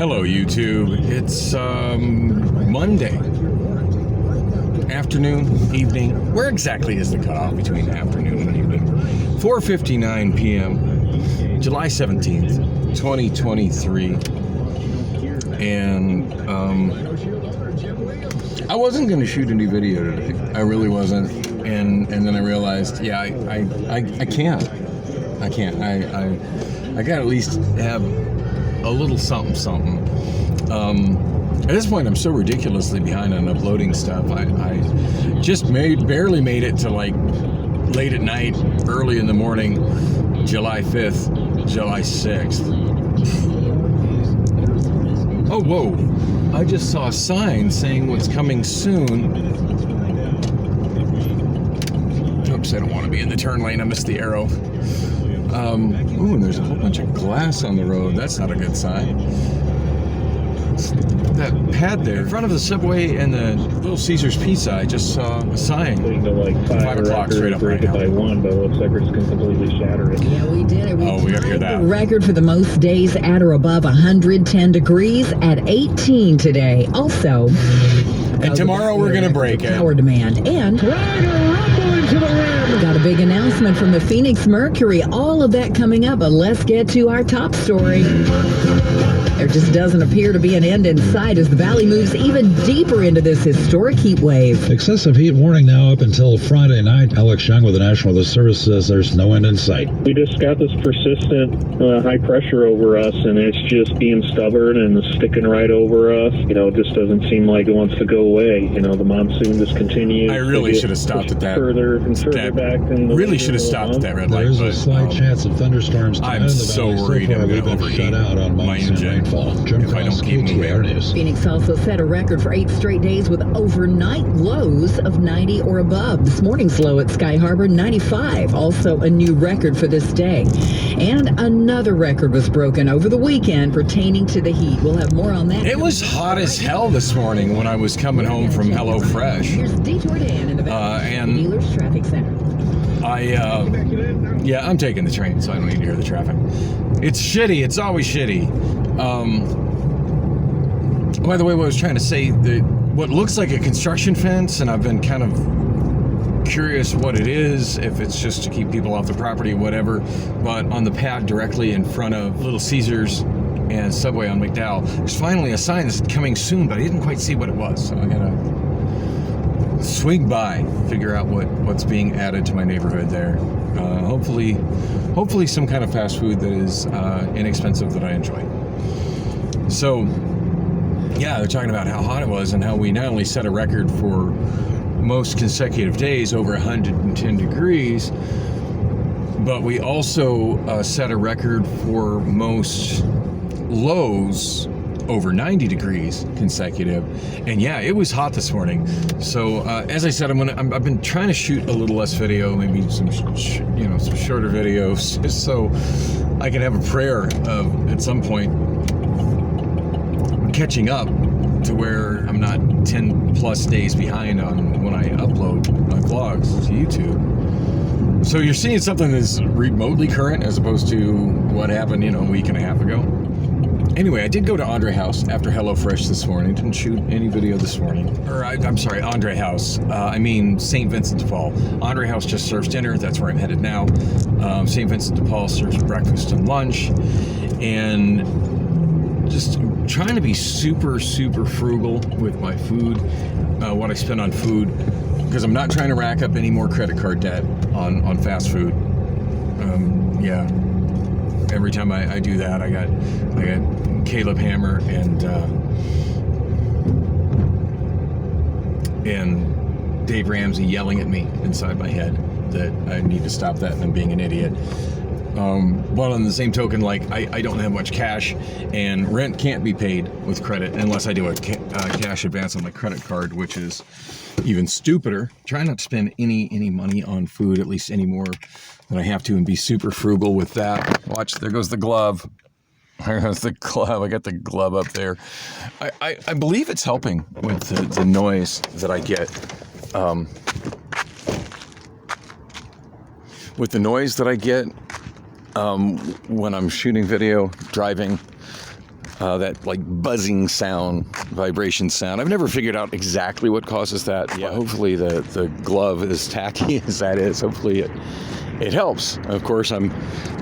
Hello, YouTube. It's Monday. Afternoon, evening. Where exactly is the cutoff between afternoon and evening? 4:59 p.m., July 17th, 2023. And I wasn't going to shoot a new video today. I really wasn't. And then I realized, yeah, I can't. I can't. I got to at least have a little something. At this point, I'm so ridiculously behind on uploading stuff. I just barely made it to like late at night, early in the morning, July 5th, July 6th. Oh, whoa. I just saw a sign saying what's coming soon. Oops, I don't want to be in the turn lane. I missed the arrow. Ooh, and there's a whole bunch of glass on the road. That's not a good sign. That pad there in front of the Subway and the Little Caesars Pizza, I just saw a sign. To like 5 o'clock straight up right now. By one, but it looks like it's going to completely shatter it. Yeah, we did it. We got to hear that. The record for the most days at or above 110 degrees at 18 today. Also, and tomorrow we're going to break it. Power demand. And got a big announcement from the Phoenix Mercury. All of that coming up, but let's get to our top story. There just doesn't appear to be an end in sight as the valley moves even deeper into this historic heat wave. Excessive heat warning now up until Friday night. Alex Young with the National Weather Service says there's no end in sight. We just got this persistent high pressure over us, and it's just being stubborn and sticking right over us. You know, it just doesn't seem like it wants to go away. You know, the monsoon just continues. I really should have stopped at that. Further and further back. Really should have stopped at that red light. There is a slight chance of thunderstorms tonight in the valley. I'm so worried I'm going to overheat shut out on my monsoon engine rainfall. Jim if I don't keep moving. News. Phoenix also set a record for 8 straight days with overnight lows of 90 or above. This morning's low at Sky Harbor, 95. Also a new record for this day. And another record was broken over the weekend pertaining to the heat. We'll have more on that. It was hot as hell this morning when I was coming home from HelloFresh. Here's Detour Dan in the and Dealers Traffic Center. Yeah, I'm taking the train, so I don't need to hear the traffic. It's shitty. It's always shitty. By the way, what I was trying to say, what looks like a construction fence, and I've been kind of curious what it is, if it's just to keep people off the property or whatever, but on the pad directly in front of Little Caesars and Subway on McDowell, there's finally a sign that's coming soon, but I didn't quite see what it was, so I gotta swing by, figure out what's being added to my neighborhood there. Hopefully some kind of fast food that is inexpensive that I enjoy. So, yeah, they're talking about how hot it was and how we not only set a record for most consecutive days over 110 degrees, but we also set a record for most lows over 90 degrees consecutive. And yeah, it was hot this morning. So as I said, I've been trying to shoot a little less video, maybe some shorter videos, just so I can have a prayer of at some point catching up to where I'm not 10 plus days behind on when I upload my vlogs to YouTube. So you're seeing something that's remotely current as opposed to what happened, a week and a half ago. Anyway, I did go to Andre House after HelloFresh this morning. Didn't shoot any video this morning. I'm sorry, Andre House. I mean St. Vincent de Paul. Andre House just serves dinner. That's where I'm headed now. St. Vincent de Paul serves breakfast and lunch. And just trying to be super, super frugal with my food, what I spend on food, because I'm not trying to rack up any more credit card debt on fast food. Yeah. Every time I do that, I got Caleb Hammer and Dave Ramsey yelling at me inside my head that I need to stop that and I'm being an idiot. Well, on the same token, like I don't have much cash, and rent can't be paid with credit unless I do a cash advance on my credit card, which is even stupider. Try not to spend any money on food, at least any more than I have to, and be super frugal with that. Watch, there goes the glove. There goes the glove. I got the glove up there. I believe it's helping with the noise that I get. With the noise that I get when I'm shooting video, driving, that like buzzing sound, vibration sound. I've never figured out exactly what causes that. Yeah, hopefully the glove, as tacky as that is, hopefully it helps. Of course, I'm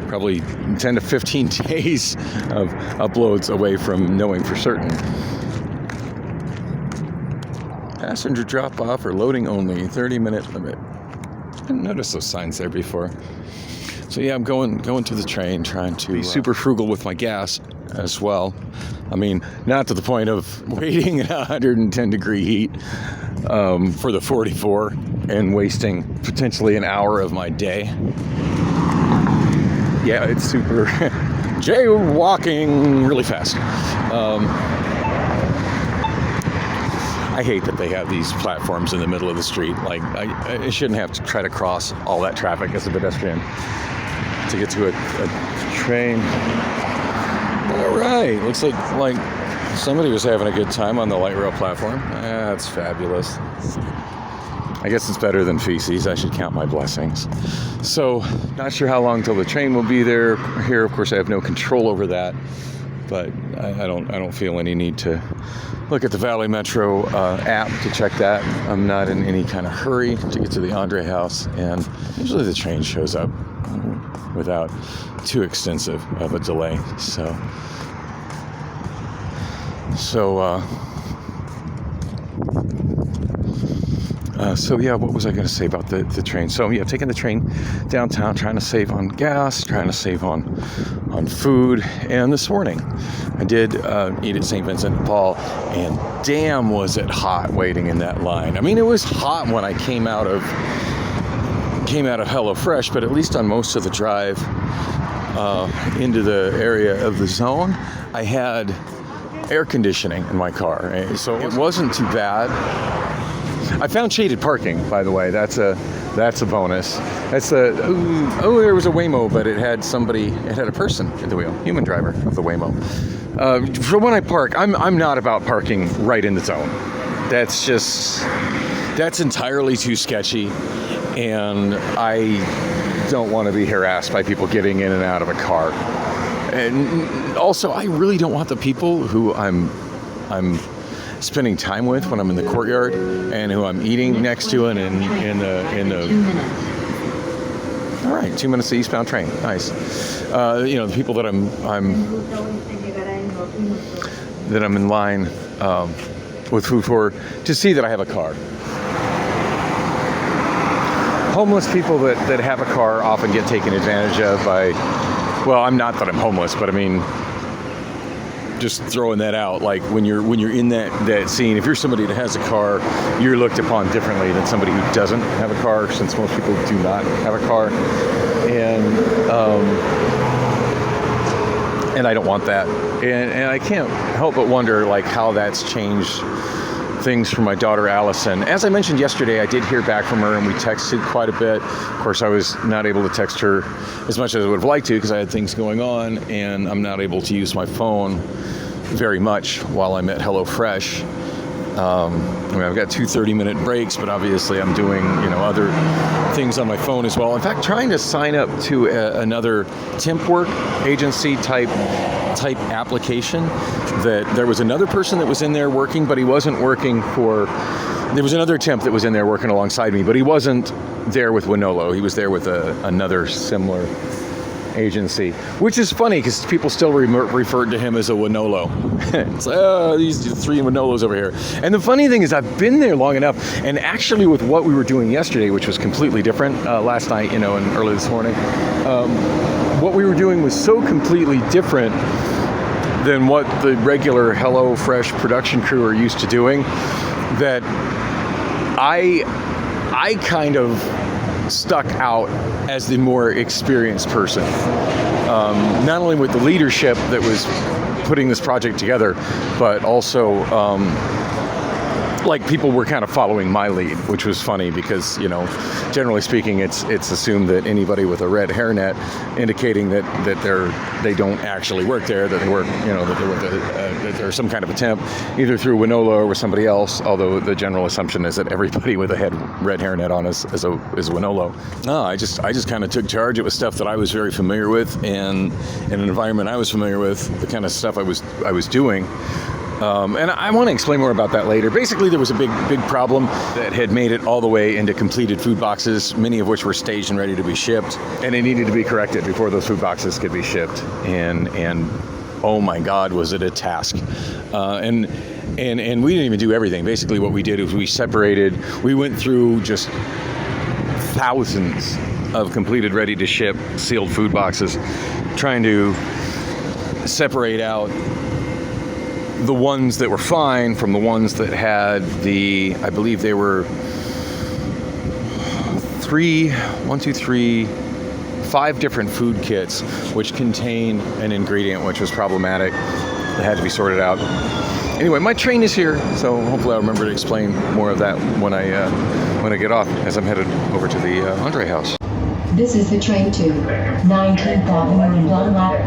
probably 10 to 15 days of uploads away from knowing for certain. Passenger drop off or loading only, 30-minute limit. I didn't notice those signs there before. So yeah, I'm going to the train, trying to be super frugal with my gas as well. I mean, not to the point of waiting in 110 degree heat for the 44 and wasting potentially an hour of my day. Yeah, it's super jaywalking really fast. I hate that they have these platforms in the middle of the street. Like, I shouldn't have to try to cross all that traffic as a pedestrian to get to a train. All right, looks like somebody was having a good time on the light rail platform. That's fabulous. I guess it's better than feces. I should count my blessings. So, not sure how long till the train will be there. Here, of course, I have no control over that, but I don't feel any need to look at the Valley Metro app to check that. I'm not in any kind of hurry to get to the Andre House, and usually the train shows up without too extensive of a delay. So yeah, what was I going to say about the train? So yeah, taking the train downtown, trying to save on gas, trying to save on food. And this morning, I did eat at St. Vincent de Paul, and damn, was it hot waiting in that line. I mean, it was hot when I came out of HelloFresh, but at least on most of the drive into the area of the zone, I had air conditioning in my car, so it wasn't too bad. I found shaded parking, by the way. That's a bonus. That's there was a Waymo, but it had a person at the wheel, human driver of the Waymo. For when I park, I'm not about parking right in the zone. That's entirely too sketchy, and I don't want to be harassed by people getting in and out of a car. And also, I really don't want the people who I'm spending time with when I'm in the courtyard and who I'm eating next to and in the all right, 2 minutes to eastbound train. Nice. The people that I'm in line with food for, to see that I have a car. Homeless people that have a car often get taken advantage of by, well, I'm not that I'm homeless, but I mean, just throwing that out, like when you're in that scene, if you're somebody that has a car, you're looked upon differently than somebody who doesn't have a car, since most people do not have a car, and I don't want that, and I can't help but wonder like how that's changed things for my daughter Allison. As I mentioned yesterday, I did hear back from her, and we texted quite a bit. Of course, I was not able to text her as much as I would have liked to because I had things going on, and I'm not able to use my phone very much while I'm at HelloFresh. I've got 2 30-minute breaks, but obviously I'm doing other things on my phone as well. In fact, trying to sign up to another temp work agency type application. That there was another person that was in there working, but he wasn't working for. There was another temp that was in there working alongside me, but he wasn't there with Wonolo. He was there with another similar agency, which is funny because people still referred to him as a Wonolo. It's like, these 3 Wonolos over here. And the funny thing is, I've been there long enough, and actually with what we were doing yesterday, which was completely different last night, and early this morning, what we were doing was so completely different than what the regular HelloFresh production crew are used to doing, that I kind of stuck out as the more experienced person. Not only with the leadership that was putting this project together, but also like people were kind of following my lead, which was funny because, generally speaking, it's assumed that anybody with a red hairnet, indicating that they don't actually work there, that they work, that there's some kind of attempt either through Wonolo or with somebody else. Although the general assumption is that everybody with a red hairnet on is Wonolo. No, I just kind of took charge. It was stuff that I was very familiar with, and in an environment I was familiar with, the kind of stuff I was doing. And I want to explain more about that later. Basically, there was a big problem that had made it all the way into completed food boxes, many of which were staged and ready to be shipped, and it needed to be corrected before those food boxes could be shipped. And oh my God, was it a task? And we didn't even do everything. Basically, what we did is we went through just thousands of completed, ready to ship, sealed food boxes, trying to separate out the ones that were fine from the ones that had I believe they were 5 different food kits, which contain an ingredient which was problematic, that had to be sorted out. Anyway, my train is here, so hopefully I'll remember to explain more of that when I get off, as I'm headed over to the Andre house. This is the train to 19th Avenue in Dunlap.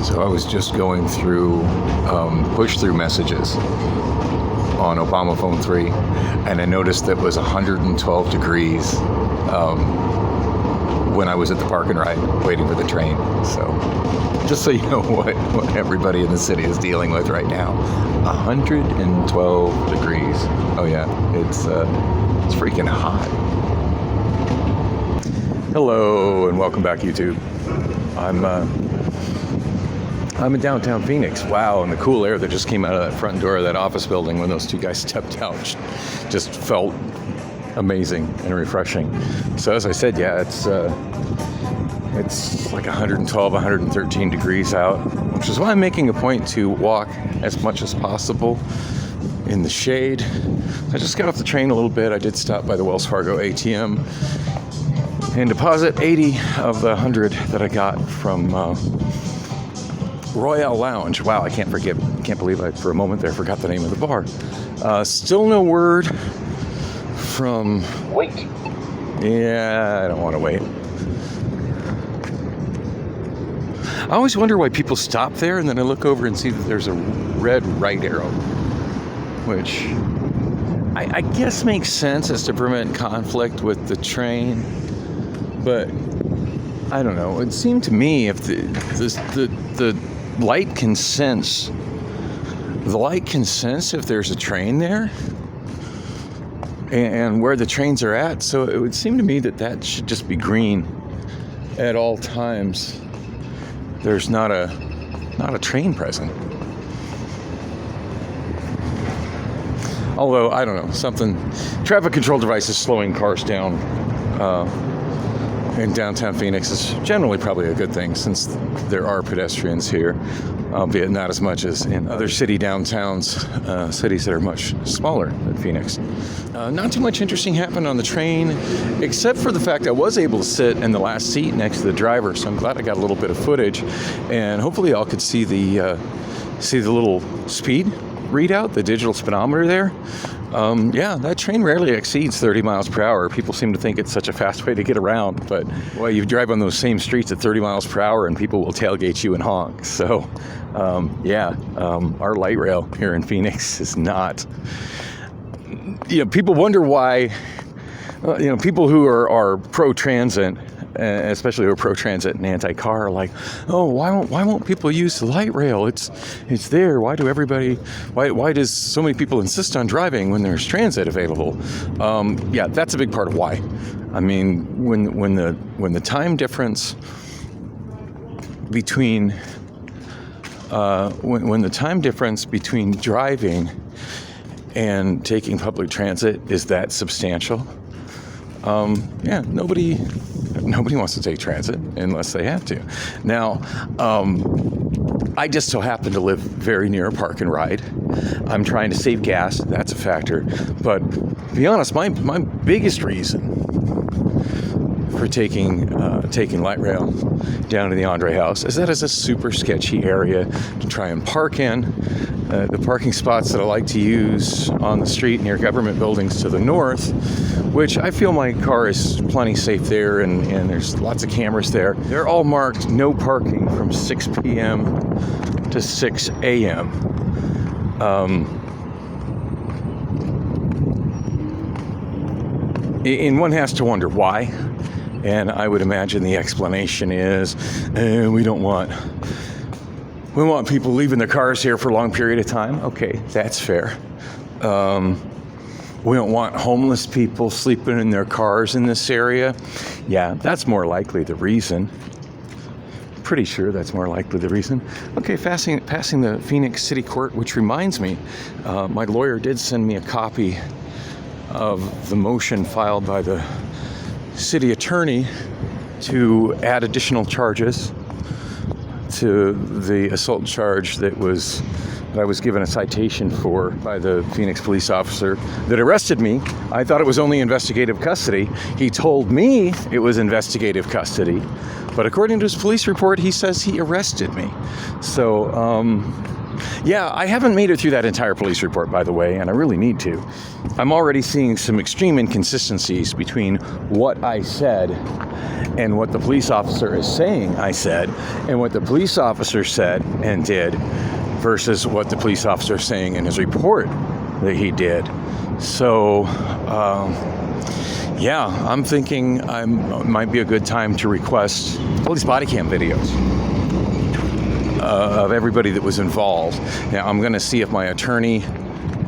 So I was just going through push-through messages on Obamaphone 3, and I noticed that it was 112 degrees when I was at the park and ride waiting for the train. So just so you know what everybody in the city is dealing with right now. 112 degrees. Oh yeah, it's freaking hot. Hello and welcome back, YouTube. I'm in downtown Phoenix. Wow, and the cool air that just came out of that front door of that office building when those two guys stepped out just felt amazing and refreshing. So as I said, yeah, it's like 112, 113 degrees out, which is why I'm making a point to walk as much as possible in the shade. I just got off the train a little bit. I did stop by the Wells Fargo ATM and deposit 80 of the 100 that I got from Royale Lounge. Wow, I can't believe I, for a moment there, forgot the name of the bar. Still no word from... Wait. Yeah, I don't want to wait. I always wonder why people stop there, and then I look over and see that there's a red right arrow, which I guess makes sense as to prevent conflict with the train, but I don't know. It seemed to me if the light can sense if there's a train there and where the trains are at. So it would seem to me that should just be green at all times. There's not a train present. Although, I don't know, traffic control devices slowing cars down in downtown Phoenix is generally probably a good thing, since there are pedestrians here, albeit not as much as in other city downtowns, cities that are much smaller than Phoenix. Not too much interesting happened on the train, except for the fact I was able to sit in the last seat next to the driver, so I'm glad I got a little bit of footage, and hopefully y'all could see the little speed readout, the digital speedometer there. Yeah, that train rarely exceeds 30 miles per hour. People seem to think it's such a fast way to get around, but well, you drive on those same streets at 30 miles per hour and people will tailgate you and honk. So, our light rail here in Phoenix is not... people wonder why, people who are pro-transit, especially who are pro-transit and anti-car, are like, oh, why won't people use the light rail? It's there. Why does so many people insist on driving when there's transit available? Yeah, that's a big part of why. I mean, when the time difference between when the time difference between driving and taking public transit is that substantial, yeah, nobody wants to take transit unless they have to. Now, I just so happen to live very near a park and ride. I'm trying to save gas. That's a factor. But to be honest, my biggest reason for taking light rail down to the Andre House, is that is a super sketchy area to try and park in. The parking spots that I like to use on the street near government buildings to the north, which I feel my car is plenty safe there, and there's lots of cameras there. They're all marked no parking from 6 p.m. to 6 a.m. And one has to wonder why. And I would imagine the explanation is we want people leaving their cars here for a long period of time. Okay, that's fair. We don't want homeless people sleeping in their cars in this area. Yeah, that's more likely the reason. Pretty sure that's more likely the reason. Okay, passing the Phoenix City Court, which reminds me, my lawyer did send me a copy of the motion filed by the city attorney to add additional charges to the assault charge that I was given a citation for by the Phoenix police officer that arrested me. I thought it was only investigative custody. He told me it was investigative custody, but according to his police report, he says he arrested me. So, yeah, I haven't made it through that entire police report, by the way, and I really need to. I'm already seeing some extreme inconsistencies between what I said and what the police officer is saying I said, and what the police officer said and did versus what the police officer is saying in his report that he did. So, yeah, I'm thinking it might be a good time to request police body cam videos of everybody that was involved. Now, I'm going to see if my attorney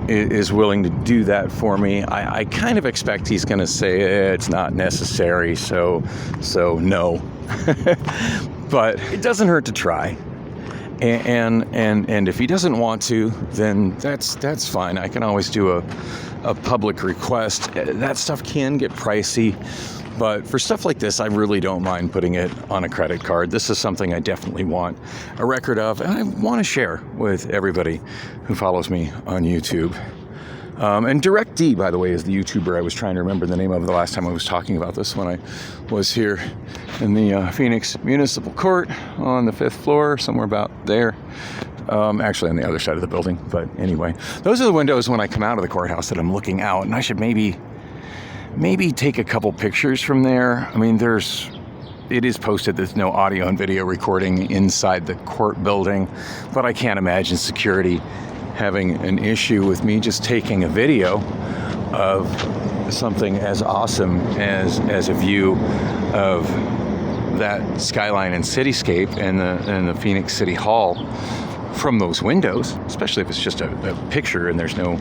is willing to do that for me. I kind of expect he's going to say it's not necessary, so no. But it doesn't hurt to try. And if he doesn't want to, then that's fine. I can always do a public request. That stuff can get pricey. But for stuff like this, I really don't mind putting it on a credit card. This is something I definitely want a record of, and I want to share with everybody who follows me on YouTube. And Direct D, by the way, is the YouTuber I was trying to remember the name of the last time I was talking about this when I was here in the Phoenix Municipal Court on the 5th floor, somewhere about there. Actually on the other side of the building. But anyway, those are the windows when I come out of the courthouse that I'm looking out, and I should maybe take a couple pictures from there. I mean, it is posted there's no audio and video recording inside the court building, but I can't imagine security having an issue with me just taking a video of something as awesome as a view of that skyline and cityscape and the Phoenix City Hall from those windows, especially if it's just a picture and there's no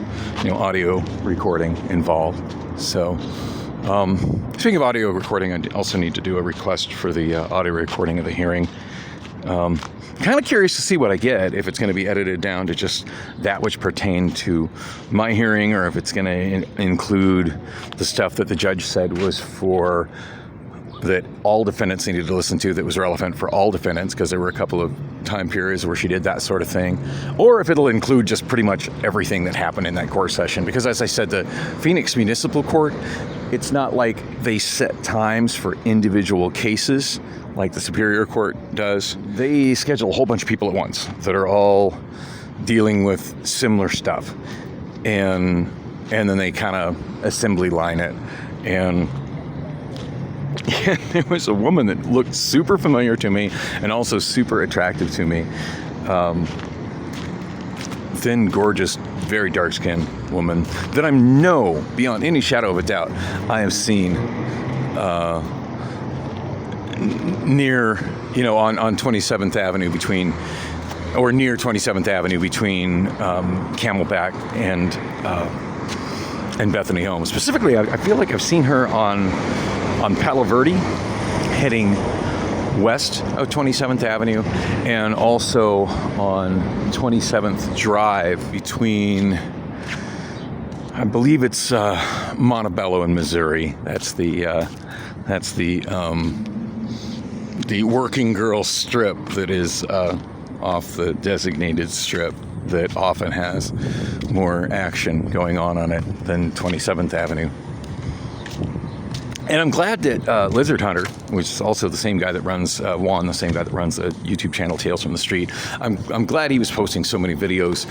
audio recording involved. So, speaking of audio recording, I also need to do a request for the audio recording of the hearing. Kind of curious to see what I get, if it's going to be edited down to just that which pertained to my hearing, or if it's going to include the stuff that the judge said was for that all defendants needed to listen to, that was relevant for all defendants, because there were a couple of time periods where she did that sort of thing, or if it'll include just pretty much everything that happened in that court session. Because as I said, the Phoenix Municipal Court, it's not like they set times for individual cases like the Superior Court does. They schedule a whole bunch of people at once that are all dealing with similar stuff, and then they kind of assembly line it. And there was a woman that looked super familiar to me and also super attractive to me. Thin, gorgeous, very dark-skinned woman that I know beyond any shadow of a doubt I have seen near, on 27th Avenue near 27th Avenue between Camelback and Bethany Homes. Specifically, I feel like I've seen her on Palo Verde, heading west of 27th Avenue, and also on 27th Drive between, I believe it's Montebello and Missouri. That's the working girl strip that is off the designated strip that often has more action going on it than 27th Avenue. And I'm glad that Lizard Hunter, which is also the same guy that runs Juan, the same guy that runs the YouTube channel Tales from the Street, I'm glad he was posting so many videos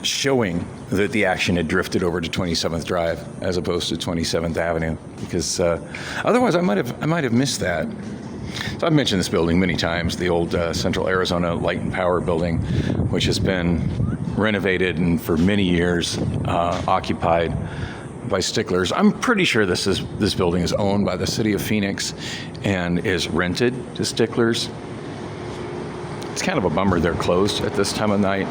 showing that the action had drifted over to 27th Drive as opposed to 27th Avenue, because otherwise I might have missed that. So I've mentioned this building many times, the old Central Arizona Light and Power building, which has been renovated and for many years occupied by sticklers. I'm pretty sure this building is owned by the city of Phoenix and is rented to sticklers. It's kind of a bummer they're closed at this time of night.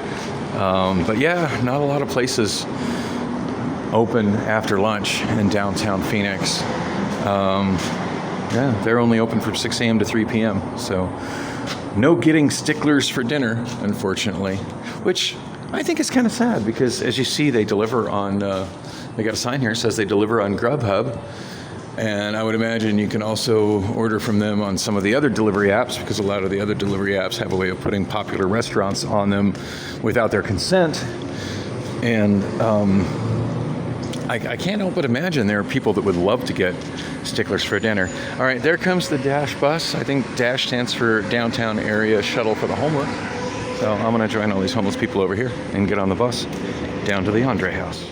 But yeah, not a lot of places open after lunch in downtown Phoenix. Yeah, they're only open from 6 a.m. to 3 p.m. So no getting sticklers for dinner, unfortunately, which I think is kind of sad, because as you see, they deliver on, they got a sign here that says they deliver on Grubhub. And I would imagine you can also order from them on some of the other delivery apps, because a lot of the other delivery apps have a way of putting popular restaurants on them without their consent. And I can't help but imagine there are people that would love to get sticklers for dinner. All right, there comes the DASH bus. I think DASH stands for Downtown Area Shuttle for the Homeless. So I'm going to join all these homeless people over here and get on the bus down to the Andre House.